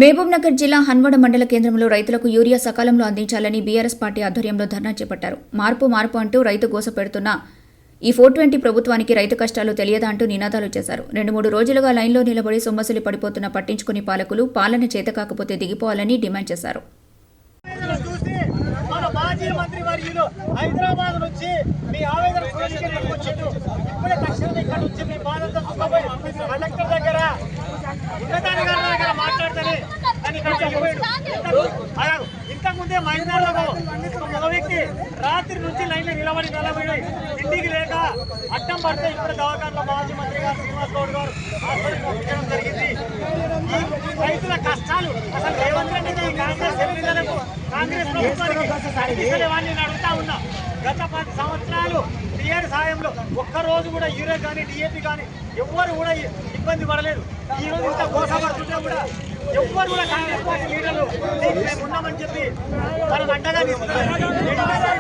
మహబూబ్నగర్ జిల్లా హన్మడ మండల కేంద్రంలో రైతులకు యూరియా సకాలంలో అందించాలని బీఆర్ఎస్ పార్టీ ఆధ్వర్యంలో ధర్నా చేపట్టారు. మార్పు అంటూ రైతు గోస పెడుతున్న ఈ 420 ప్రభుత్వానికి రైతు కష్టాలు తెలియదా అంటూ నినాదాలు చేశారు. 2-3 రోజులుగా లైన్లో నిలబడి సొమ్మసిలి పడిపోతున్న పట్టించుకుని పాలకులు పాలన చేతకాకపోతే దిగిపోవాలని డిమాండ్ చేశారు. మాజీ మంత్రి వర్యులు హైదరాబాద్ నుంచి మీ ఆవేదన వచ్చారు. ఇప్పుడే తక్షణం ఇక్కడ నుంచి మీ బాధతో కలెక్టర్ దగ్గర ఉన్నతాధికారుల దగ్గర మాట్లాడతానే ఇంతకుముందే మైదానంలో ఒక వ్యక్తి రాత్రి నుంచి లైన్లో నిలబడి ఇంటికి లేక అడ్డం పడితే ఇప్పుడు దవాఖానలో మాజీ మంత్రి గారు శ్రీనివాస్ గౌడ్ గారు హాస్పిటల్ పంపించడం జరిగింది. రైతుల కష్టాలు అసలు రేవంత్ రెడ్డి కాంగ్రెస్ ఎమ్మెల్యేలకు కాంగ్రెస్ ప్రభుత్వానికి నేను అడుగుతా ఉన్నా. గత 10 సంవత్సరాలు టీఆర్ సాయంలో ఒక్కరోజు కూడా యూరియా కానీ డిఏపీ కానీ ఎవ్వరు కూడా ఇబ్బంది పడలేదు. ఈ రోజు ఇంత కోసపడుతుంటే కూడా ఎవ్వరు కూడా కాంగ్రెస్ పార్టీ లీడర్లు మేము ఉన్నామని చెప్పి మనం అండగా తీసుకున్నారు.